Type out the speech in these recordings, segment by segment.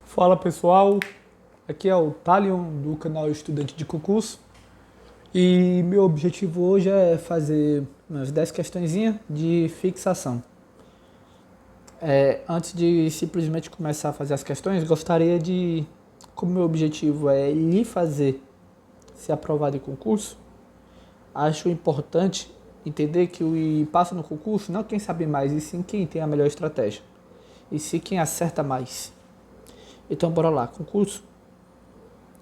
Fala pessoal, aqui é o Talion do canal Estudante de Concurso e meu objetivo hoje é fazer umas 10 questõezinhas de fixação. Antes de simplesmente começar a fazer as questões, gostaria de, como meu objetivo é lhe fazer ser aprovado em concurso, acho importante entender que o passa no concurso não quem sabe mais, e sim quem tem a melhor estratégia, e sim quem acerta mais. Então bora lá, concurso,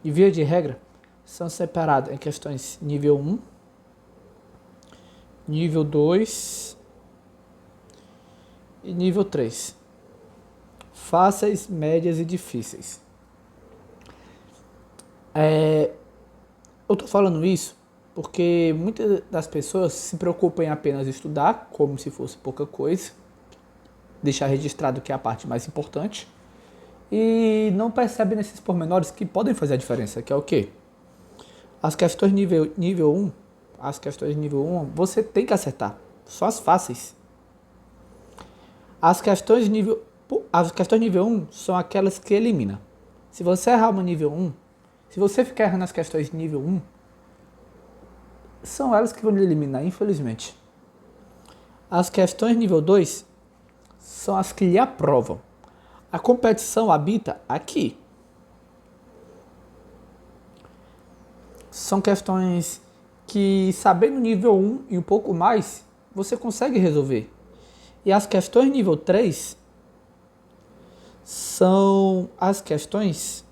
e via de regra, são separados em questões nível 1, nível 2 e nível 3. Fáceis, médias e difíceis. Eu estou falando isso porque muitas das pessoas se preocupam em apenas estudar, como se fosse pouca coisa, deixar registrado que é a parte mais importante, e não percebem nesses pormenores que podem fazer a diferença, que é o quê? As questões nível 1, você tem que acertar, só as fáceis. As questões nível 1 são aquelas que elimina. Se você errar uma nível 1, se você ficar errando as questões nível 1, são elas que vão lhe eliminar, infelizmente. As questões nível 2 são as que lhe aprovam. A competição habita aqui. São questões que, sabendo nível 1 e um pouco mais, você consegue resolver. E as questões nível 3 são as questões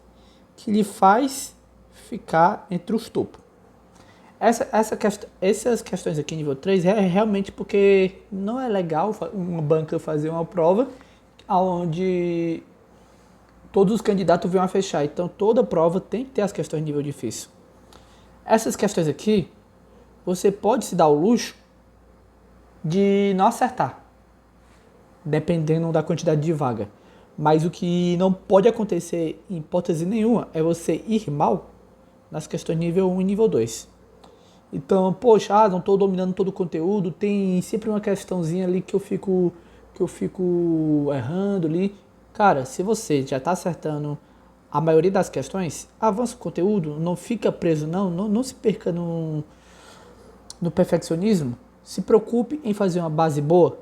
que lhe faz ficar entre os topos. Essas questões aqui nível 3 é realmente porque não é legal uma banca fazer uma prova onde todos os candidatos vão a fechar. Então toda prova tem que ter as questões nível difícil. Essas questões aqui, você pode se dar o luxo de não acertar, dependendo da quantidade de vaga. Mas o que não pode acontecer em hipótese nenhuma é você ir mal nas questões nível 1 e nível 2. Então, poxa, não estou dominando todo o conteúdo, tem sempre uma questãozinha ali que eu fico errando ali. Cara, se você já está acertando a maioria das questões, avança o conteúdo, não fica preso não se perca no perfeccionismo. Se preocupe em fazer uma base boa,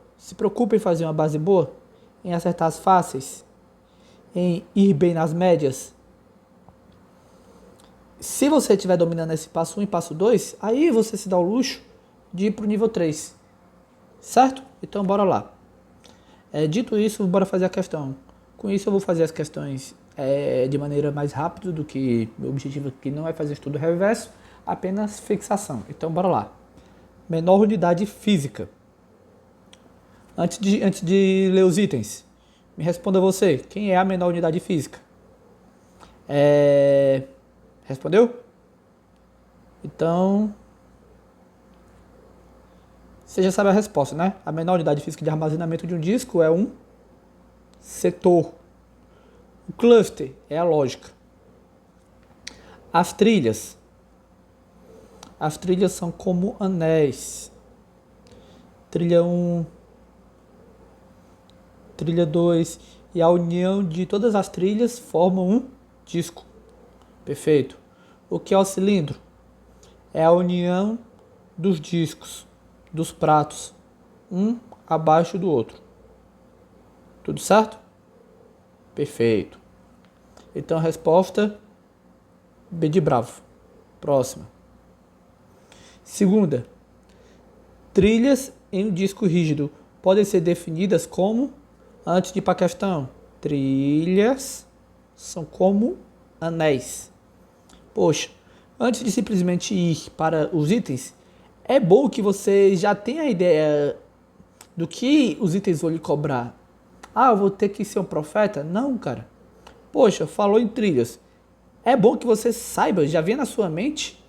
em acertar as fáceis, em ir bem nas médias. Se você estiver dominando esse passo 1 e passo 2, aí você se dá o luxo de ir para o nível 3. Certo? Então bora lá. Dito isso, bora fazer a questão. Com isso eu vou fazer as questões de maneira mais rápida do que meu objetivo aqui não é fazer estudo reverso, apenas fixação. Então bora lá. Menor unidade física. Antes de ler os itens, me responda você, quem é a menor unidade física? Respondeu? Então, você já sabe a resposta, né? A menor unidade física de armazenamento de um disco é um setor. O cluster é a lógica. As trilhas são como anéis. Trilha 1, trilha 2, e a união de todas as trilhas forma um disco. Perfeito. O que é o cilindro? É a união dos discos, dos pratos, um abaixo do outro. Tudo certo? Perfeito. Então a resposta B de bravo. Próxima. Segunda. Trilhas em um disco rígido podem ser definidas como, antes de ir para a questão, trilhas são como anéis. Poxa, antes de simplesmente ir para os itens, é bom que você já tenha a ideia do que os itens vão lhe cobrar. Ah, eu vou ter que ser um profeta? Não, cara. Poxa, falou em trilhas. É bom que você saiba, já venha na sua mente.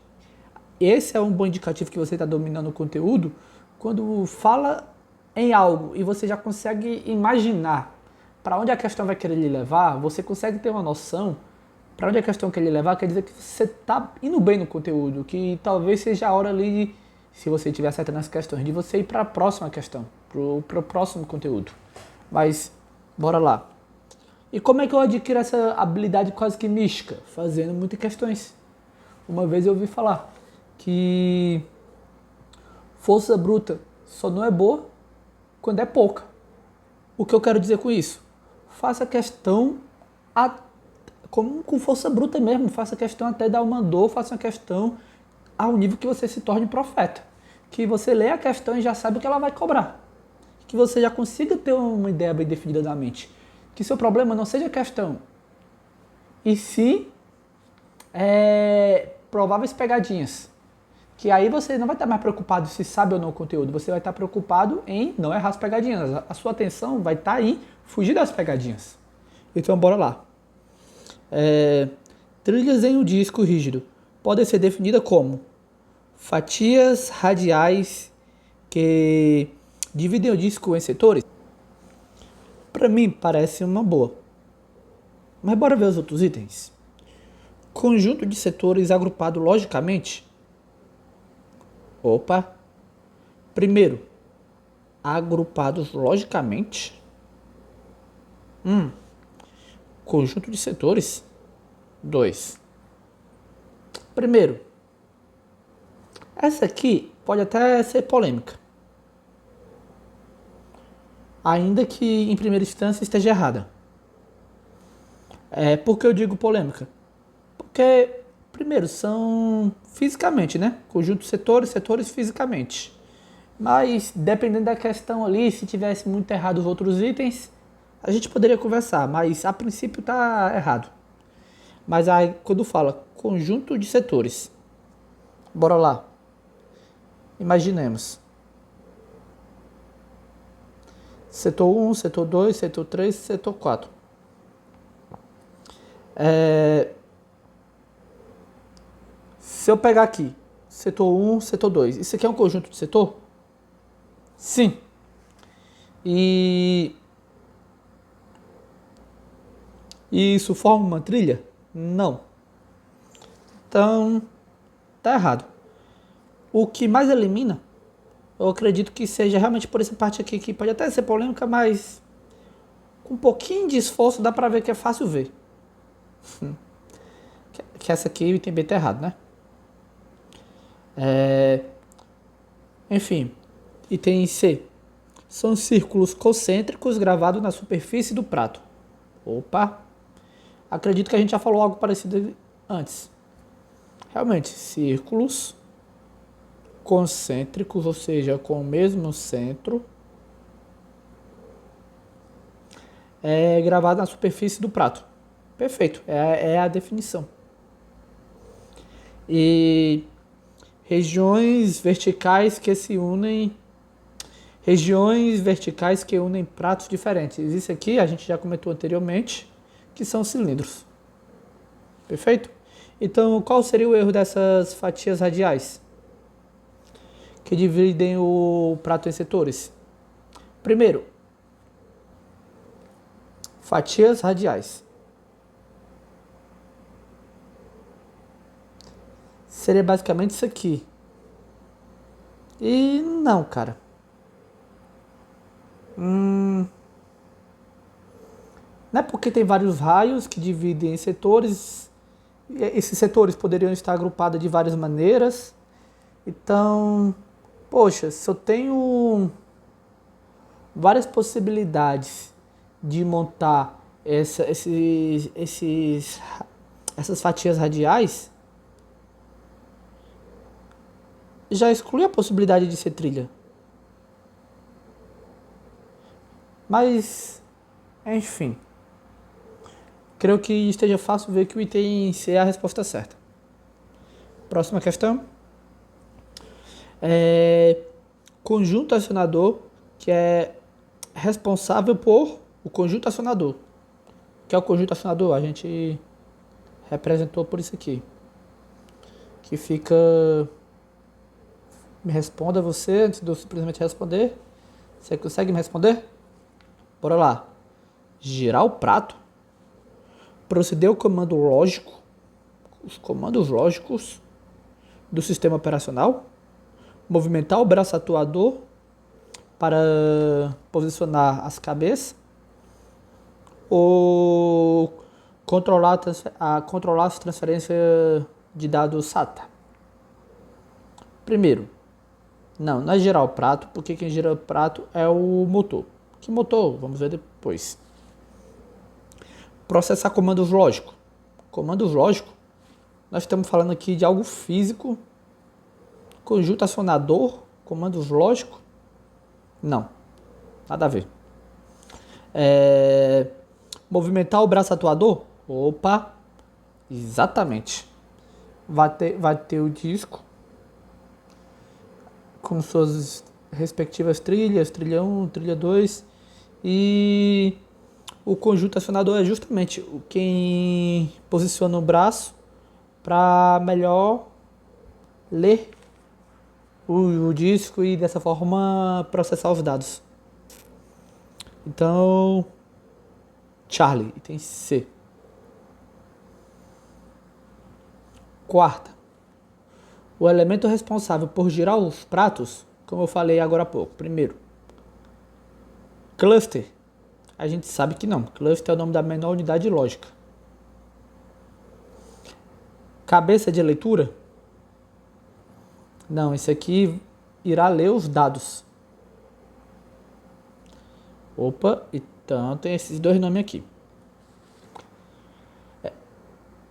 Esse é um bom indicativo que você está dominando o conteúdo. Quando fala em algo e você já consegue imaginar para onde a questão vai querer lhe levar, você consegue ter uma noção para onde a questão quer lhe levar, quer dizer que você está indo bem no conteúdo, que talvez seja a hora ali, se você estiver acertando as questões, de você ir para a próxima questão, para o próximo conteúdo. Mas, bora lá. E como é que eu adquiro essa habilidade quase que mística? Fazendo muitas questões. Uma vez eu ouvi falar que força bruta só não é boa quando é pouca. O que eu quero dizer com isso? Faça questão como com força bruta mesmo, faça questão até dar uma dor, faça uma questão ao nível que você se torne profeta. Que você lê a questão e já sabe o que ela vai cobrar. Que você já consiga ter uma ideia bem definida na mente. Que seu problema não seja a questão, e sim prováveis pegadinhas. Que aí você não vai estar mais preocupado se sabe ou não o conteúdo, você vai estar preocupado em não errar as pegadinhas. A sua atenção vai estar em fugir das pegadinhas. Então bora lá. Trilhas em um disco rígido podem ser definidas como fatias radiais que dividem o disco em setores. Para mim parece uma boa. Mas bora ver os outros itens. Conjunto de setores agrupado logicamente. Opa! Primeiro, agrupados logicamente. Conjunto de setores. 2. Primeiro, essa aqui pode até ser polêmica. Ainda que em primeira instância esteja errada. Por que eu digo polêmica? Porque, primeiro, são fisicamente, né? Conjunto de setores, setores fisicamente. Mas, dependendo da questão ali, se tivesse muito errado os outros itens, a gente poderia conversar, mas a princípio tá errado. Mas aí, quando fala conjunto de setores, bora lá. Imaginemos. Setor 1, setor 2, setor 3, setor 4. Se eu pegar aqui, setor 1, setor 2, isso aqui é um conjunto de setor? Sim. E isso forma uma trilha? Não. Então, tá errado. O que mais elimina, eu acredito que seja realmente por essa parte aqui, que pode até ser polêmica, mas com um pouquinho de esforço dá pra ver que é fácil ver. Que essa aqui tem bem errado, né? Enfim, item C. São círculos concêntricos gravados na superfície do prato. Opa! Acredito que a gente já falou algo parecido antes. Realmente, círculos concêntricos, ou seja, com o mesmo centro, gravado na superfície do prato. Perfeito, é a definição. E regiões verticais que unem pratos diferentes. Isso aqui a gente já comentou anteriormente, que são cilindros. Perfeito? Então, qual seria o erro dessas fatias radiais que dividem o prato em setores? Primeiro, fatias radiais. Seria basicamente isso aqui. E não, cara. Não é porque tem vários raios que dividem em setores. Esses setores poderiam estar agrupados de várias maneiras. Então, poxa, se eu tenho várias possibilidades de montar essas fatias radiais, já exclui a possibilidade de ser trilha. Mas, enfim, creio que esteja fácil ver que o item C é a resposta certa. Próxima questão. Conjunto acionador, que é responsável por o conjunto acionador. O que é o conjunto acionador? A gente representou por isso aqui. Que fica... Me responda você, antes de eu simplesmente responder. Você consegue me responder? Bora lá. Girar o prato. Proceder ao comando lógico. Os comandos lógicos do sistema operacional. Movimentar o braço atuador para posicionar as cabeças. ou controlar as transferências de dados SATA? Primeiro, não é gerar o prato, porque quem gera o prato é o motor. Que motor? Vamos ver depois. Processar comandos lógicos. Comandos lógicos, nós estamos falando aqui de algo físico, conjunto acionador, comandos lógicos? Não, nada a ver. Movimentar o braço atuador? Opa, exatamente. Vai ter o disco com suas respectivas trilhas, trilha 1, trilha 2, e o conjunto acionador é justamente quem posiciona o braço para melhor ler o disco e dessa forma processar os dados. Então, Charlie, item C. Quarta, o elemento responsável por girar os pratos, como eu falei agora há pouco. Primeiro, cluster. A gente sabe que não. Cluster é o nome da menor unidade lógica. Cabeça de leitura? Não, esse aqui irá ler os dados. Opa, então tem esses dois nomes aqui.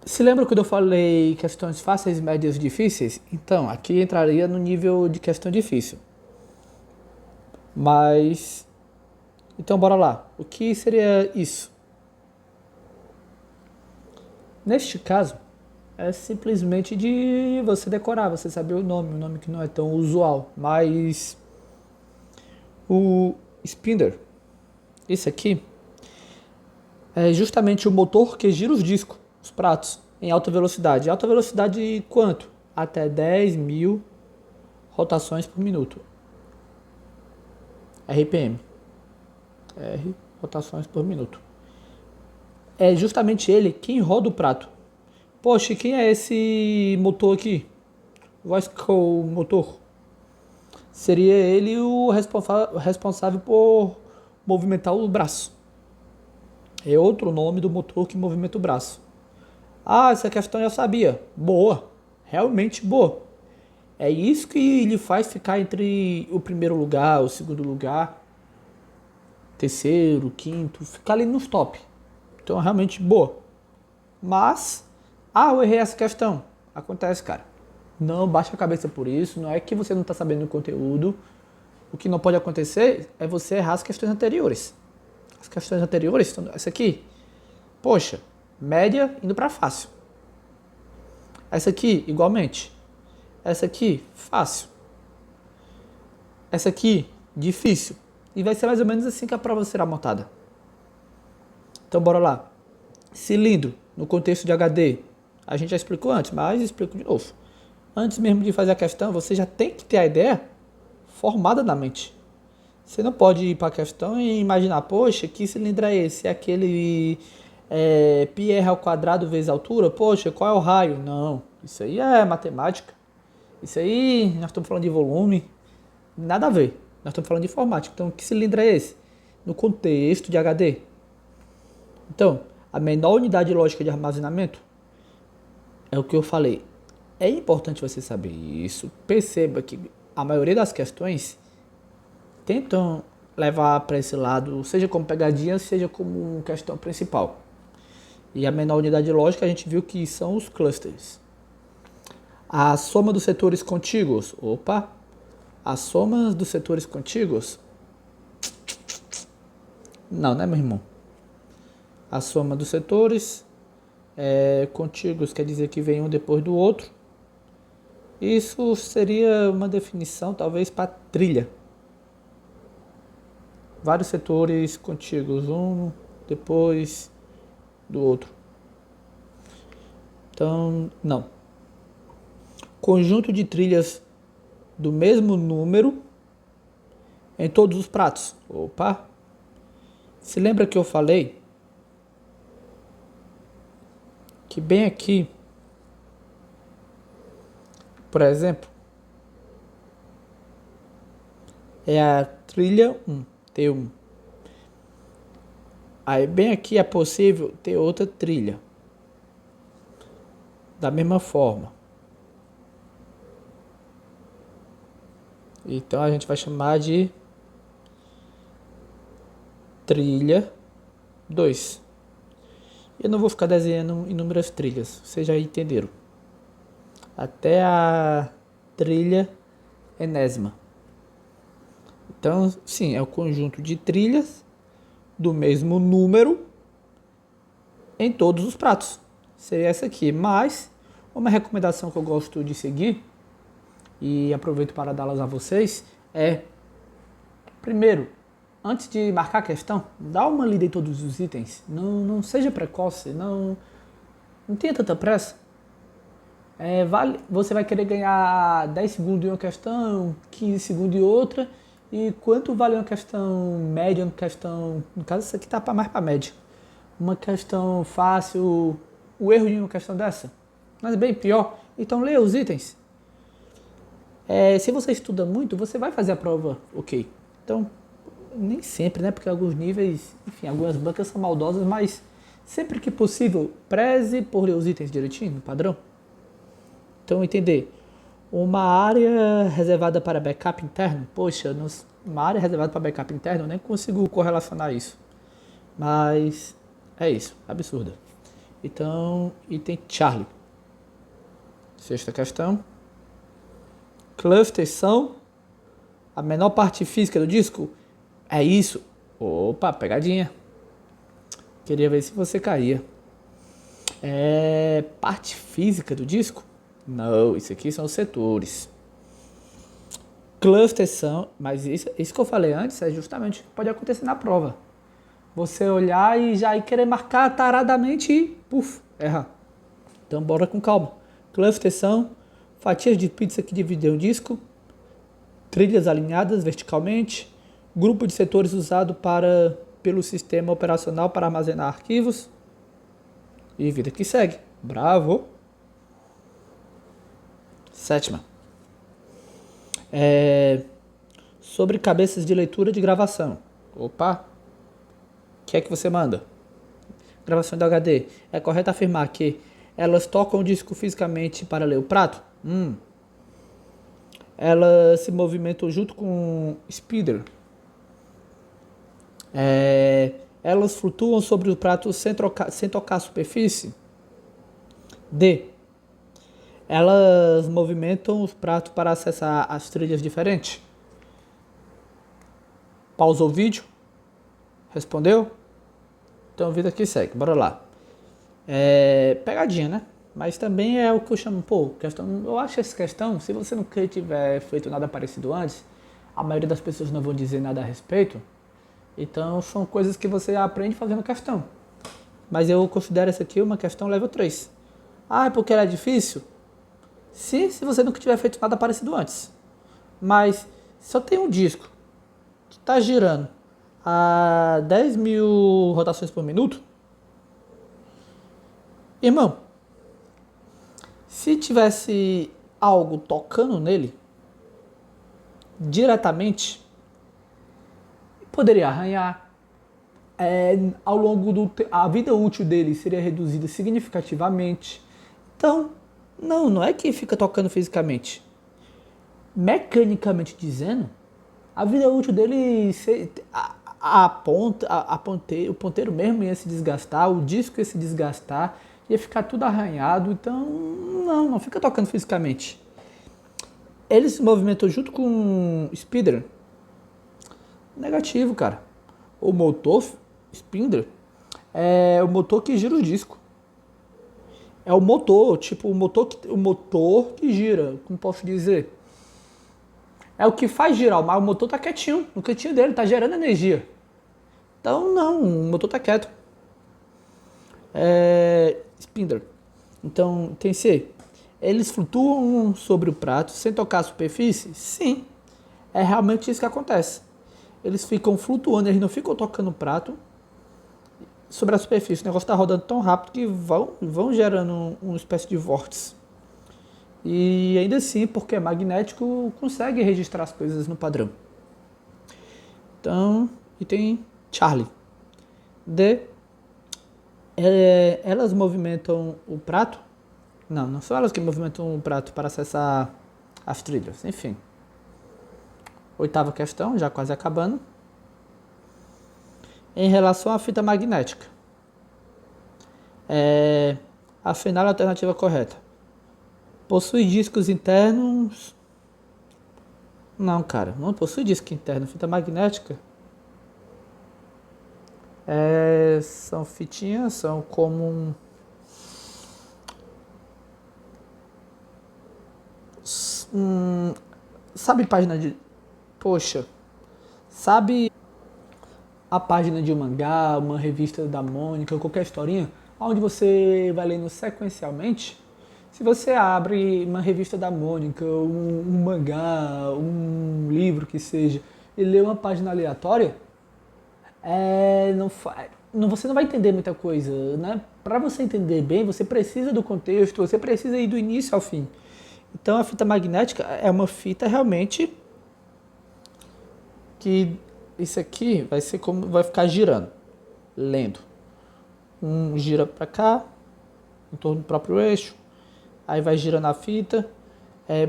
Se lembra quando eu falei questões fáceis, médias, difíceis? Então, aqui entraria no nível de questão difícil. Mas, então bora lá. O que seria isso? Neste caso, é simplesmente de você decorar, você saber o nome que não é tão usual. Mas o spinner, esse aqui, é justamente o motor que gira os discos, os pratos, em alta velocidade. Alta velocidade quanto? Até 10.000 rotações por minuto. RPM. R, rotações por minuto. É justamente ele quem roda o prato. Poxa, quem é esse motor aqui? Voice Call motor. Seria ele o responsável por movimentar o braço. É outro nome do motor que movimenta o braço. Ah, essa questão eu sabia. Boa. Realmente boa. É isso que lhe faz ficar entre o primeiro lugar, o segundo lugar, terceiro, quinto, ficar ali nos top. Então, realmente boa. Mas, eu errei essa questão. Acontece, cara. Não baixa a cabeça por isso. Não é que você não está sabendo o conteúdo. O que não pode acontecer é você errar as questões anteriores. As questões anteriores, essa aqui, poxa, média indo para fácil. Essa aqui, igualmente. Essa aqui, fácil. Essa aqui, difícil. E vai ser mais ou menos assim que a prova será montada. Então, bora lá. Cilindro, no contexto de HD. A gente já explicou antes, mas explico de novo. Antes mesmo de fazer a questão, você já tem que ter a ideia formada na mente. Você não pode ir para a questão e imaginar, poxa, que cilindro é esse? É aquele πr ao quadrado vezes altura? Poxa, qual é o raio? Não, isso aí é matemática. Isso aí, nós estamos falando de volume. Nada a ver. Nós estamos falando de informática. Então, que cilindro é esse? No contexto de HD. Então, a menor unidade lógica de armazenamento é o que eu falei. É importante você saber isso. Perceba que a maioria das questões tentam levar para esse lado, seja como pegadinha, seja como questão principal. E a menor unidade lógica a gente viu que são os clusters. A soma dos setores contíguos. Opa! A soma dos setores contíguos? Não, né, meu irmão? A soma dos setores contíguos quer dizer que vem um depois do outro. Isso seria uma definição, talvez, para trilha. Vários setores contíguos, um depois do outro. Então, não. Conjunto de trilhas do mesmo número em todos os pratos. Opa! Se lembra que eu falei que bem aqui, por exemplo, é a trilha 1, T1. Aí bem aqui é possível ter outra trilha. Da mesma forma. Então a gente vai chamar de trilha 2. Eu não vou ficar desenhando inúmeras trilhas, vocês já entenderam. Até a trilha enésima. Então, sim, é o conjunto de trilhas do mesmo número em todos os pratos. Seria essa aqui. Mas, uma recomendação que eu gosto de seguir, e aproveito para dá-las a vocês, é, primeiro, antes de marcar a questão, dá uma lida em todos os itens. Não seja precoce, não tenha tanta pressa. Você vai querer ganhar 10 segundos em uma questão, 15 segundos em outra, e quanto vale uma questão média, uma questão... No caso, isso aqui tá mais para média. Uma questão fácil, o erro de uma questão dessa. Mas bem pior. Então leia os itens. Se você estuda muito, você vai fazer a prova ok. Então, nem sempre, né? Porque alguns níveis, enfim, algumas bancas são maldosas, mas sempre que possível, preze por ler os itens direitinho, no padrão. Então, entender. Uma área reservada para backup interno, poxa, uma área reservada para backup interno, eu nem consigo correlacionar isso. Mas é isso, absurda. Então, item Charlie. Sexta questão. Clusters são a menor parte física do disco? É isso. Opa, pegadinha. Queria ver se você caía. Parte física do disco? Não, isso aqui são os setores. Clusters são, mas isso que eu falei antes é justamente o que pode acontecer na prova. Você olhar e já ir querer marcar taradamente e, errar. Então bora com calma. Clusters são fatias de pizza que dividem um disco, trilhas alinhadas verticalmente, grupo de setores usado pelo sistema operacional para armazenar arquivos e vida que segue. Bravo! Sétima. Sobre cabeças de leitura de gravação. Opa! O que é que você manda? Gravação do HD. É correto afirmar que elas tocam o disco fisicamente para ler o prato? Elas se movimentam junto com o speeder. Elas flutuam sobre o prato sem tocar a superfície? D. Elas movimentam os pratos para acessar as trilhas diferentes? Pausa o vídeo? Respondeu? Então a vida que segue, bora lá. Pegadinha, né? Mas também é o que eu chamo, questão. Eu acho essa questão, se você nunca tiver feito nada parecido antes, a maioria das pessoas não vão dizer nada a respeito. Então são coisas que você aprende fazendo questão. Mas eu considero essa aqui uma questão level 3. É porque ela é difícil? Sim, se você nunca tiver feito nada parecido antes. Mas se eu tenho um disco que está girando a 10 mil rotações por minuto, irmão, se tivesse algo tocando nele diretamente, poderia arranhar. Ao longo a vida útil dele seria reduzida significativamente. Então, não é que fica tocando fisicamente. Mecanicamente dizendo, a vida útil dele, o ponteiro mesmo ia se desgastar, o disco ia se desgastar, ia ficar tudo arranhado. Então, não fica tocando fisicamente. Ele se movimentou junto com o speeder. Negativo, cara. O motor spindle é o motor que gira o disco. É o motor, tipo o motor que gira, como posso dizer? É o que faz girar, mas o motor tá quietinho, no cantinho dele, tá gerando energia. Então não, o motor tá quieto. Spindle. Então tem C. Eles flutuam sobre o prato sem tocar a superfície? Sim. É realmente isso que acontece. Eles ficam flutuando, eles não ficam tocando o prato sobre a superfície. O negócio está rodando tão rápido que vão gerando uma espécie de vórtice. E ainda assim, porque é magnético, consegue registrar as coisas no padrão. Então, e tem Charlie. D. Elas movimentam o prato? Não, não são elas que movimentam o prato para acessar as trilhas. Enfim. Oitava questão, já quase acabando. Em relação à fita magnética. Afinal, a alternativa correta. Possui discos internos? Não, cara, não possui disco interno. Fita magnética são fitinhas, são como sabe página de... Poxa, sabe a página de um mangá, uma revista da Mônica, qualquer historinha, onde você vai lendo sequencialmente? Se você abre uma revista da Mônica, um mangá, um livro que seja, e lê uma página aleatória, você não vai entender muita coisa, né? Para você entender bem, você precisa do contexto, você precisa ir do início ao fim. Então a fita magnética é uma fita realmente que isso aqui vai ser como vai ficar girando, lendo. Gira para cá, em torno do próprio eixo, aí vai girando a fita,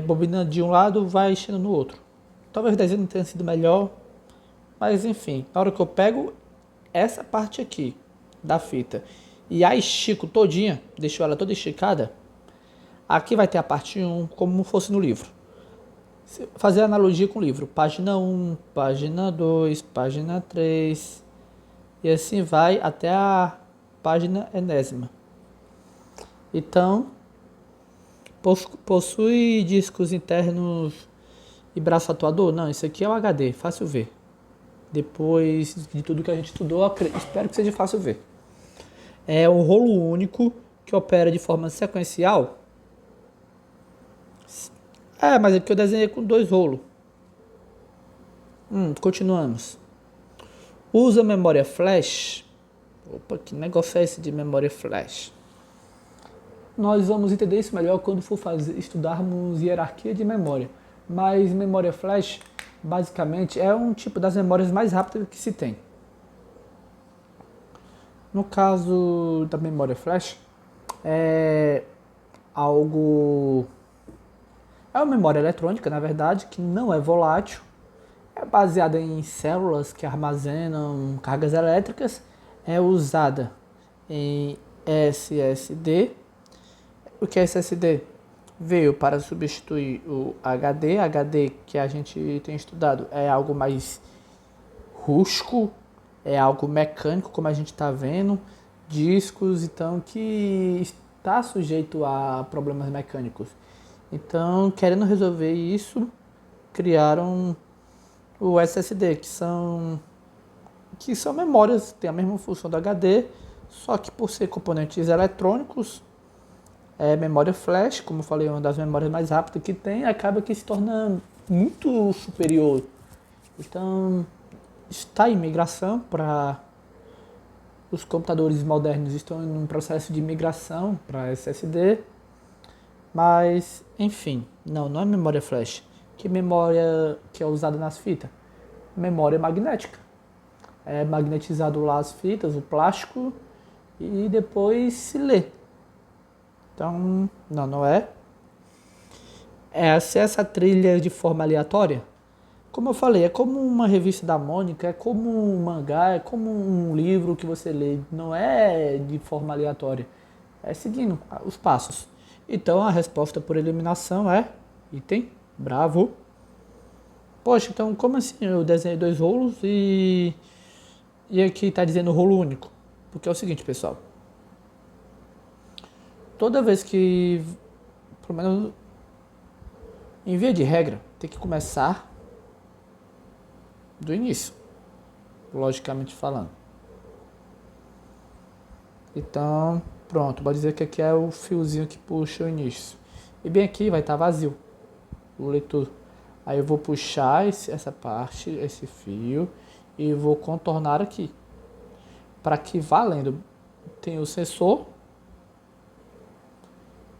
bobinando de um lado, vai enchendo no outro. Talvez o desenho não tenha sido melhor, mas enfim, na hora que eu pego essa parte aqui da fita e a estico todinha, deixo ela toda esticada, aqui vai ter a parte 1 como fosse no livro. Fazer analogia com o livro, página 1, página 2, página 3, e assim vai até a página enésima. Então, possui discos internos e braço atuador? Não, isso aqui é o HD, fácil ver. Depois de tudo que a gente estudou, espero que seja fácil ver. É um rolo único que opera de forma sequencial. Mas aqui eu desenhei com 2 rolos. Continuamos. Usa memória flash. Opa, que negócio é esse de memória flash? Nós vamos entender isso melhor quando for estudarmos hierarquia de memória. Mas memória flash, basicamente, é um tipo das memórias mais rápidas que se tem. No caso da memória flash, é uma memória eletrônica, na verdade, que não é volátil. É baseada em células que armazenam cargas elétricas. É usada em SSD. O que é SSD? Veio para substituir o HD. HD que a gente tem estudado é algo mais rústico, é algo mecânico, como a gente está vendo. Discos, então, que está sujeito a problemas mecânicos. Então, querendo resolver isso, criaram o SSD, que são memórias, tem a mesma função do HD, só que por ser componentes eletrônicos, memória flash, como eu falei, uma das memórias mais rápidas que tem, acaba que se torna muito superior. Então, está em migração para... Os computadores modernos estão em um processo de migração para SSD, mas, enfim, não é memória flash. Que memória que é usada nas fitas? Memória magnética. É magnetizado lá as fitas, o plástico, e depois se lê. Então, não é. Acessa a trilha de forma aleatória. Como eu falei, é como uma revista da Mônica, é como um mangá, é como um livro que você lê. Não é de forma aleatória. É seguindo os passos. Então, a resposta por eliminação é item. Bravo. Poxa, então como assim? Eu desenhei 2 rolos e aqui está dizendo rolo único. Porque é o seguinte, pessoal. Toda vez que, pelo menos em via de regra, tem que começar do início, logicamente falando. Então, pronto, pode dizer que aqui é o fiozinho que puxa o início. E bem aqui vai estar vazio o leitor. Aí eu vou puxar essa parte, esse fio, e vou contornar aqui. Para que valendo, tem o sensor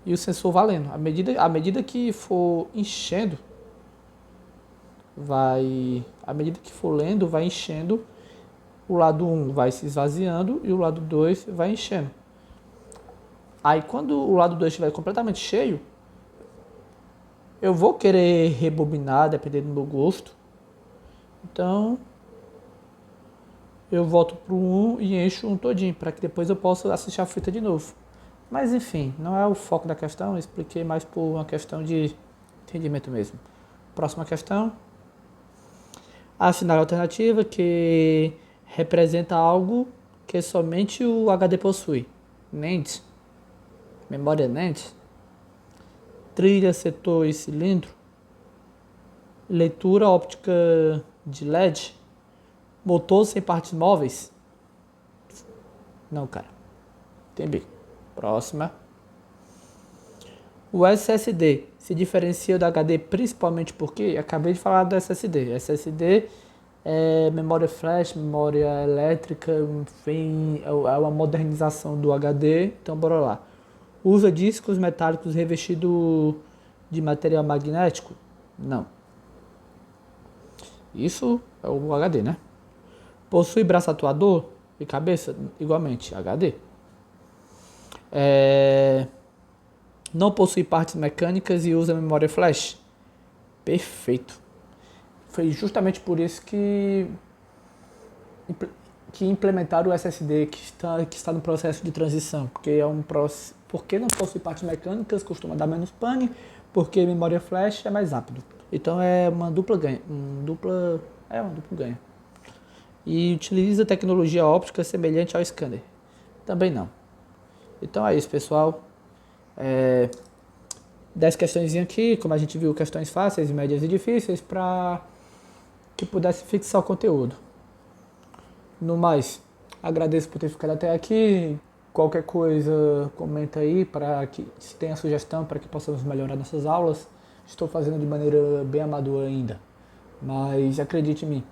e o sensor valendo. À medida que for enchendo, à medida que for lendo, vai enchendo o lado 1 vai se esvaziando e o lado 2 vai enchendo. Aí quando o lado 2 estiver completamente cheio, eu vou querer rebobinar, dependendo do meu gosto. Então, eu volto pro 1 e encho um todinho, para que depois eu possa assistir a fita de novo. Mas enfim, não é o foco da questão, eu expliquei mais por uma questão de entendimento mesmo. Próxima questão. A sinal alternativa que representa algo que somente o HD possui. NAND, memória NAND, trilha, setor e cilindro, leitura óptica de LED, motor sem partes móveis. Não, cara. Tem B. Próxima. O SSD se diferencia do HD principalmente porque acabei de falar do SSD. SSD é memória flash, memória elétrica, enfim, é uma modernização do HD. Então, bora lá. Usa discos metálicos revestidos de material magnético? Não. Isso é o HD, né? Possui braço atuador e cabeça? Igualmente, HD. Não possui partes mecânicas e usa memória flash? Perfeito. Foi justamente por isso que implementaram o SSD, que está no processo de transição, porque não possui partes mecânicas, costuma dar menos pane, porque memória flash é mais rápido. Então é uma dupla ganho, um duplo ganho. E utiliza tecnologia óptica semelhante ao scanner? Também não. Então é isso, pessoal. 10 questões aqui, como a gente viu, questões fáceis, médias e difíceis, para que pudesse fixar o conteúdo. No mais, agradeço por ter ficado até aqui. Qualquer coisa, comenta aí para que se tenha sugestão para que possamos melhorar nossas aulas. Estou fazendo de maneira bem amadora ainda, mas acredite em mim.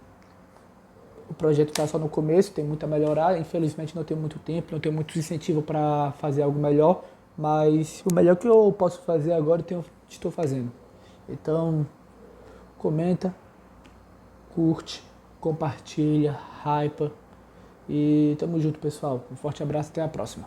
O projeto está só no começo, tem muito a melhorar. Infelizmente não tenho muito tempo, não tenho muito incentivo para fazer algo melhor, mas o melhor que eu posso fazer agora estou fazendo. Então, comenta, curte, compartilha, hypa e tamo junto, pessoal. Um forte abraço, até a próxima.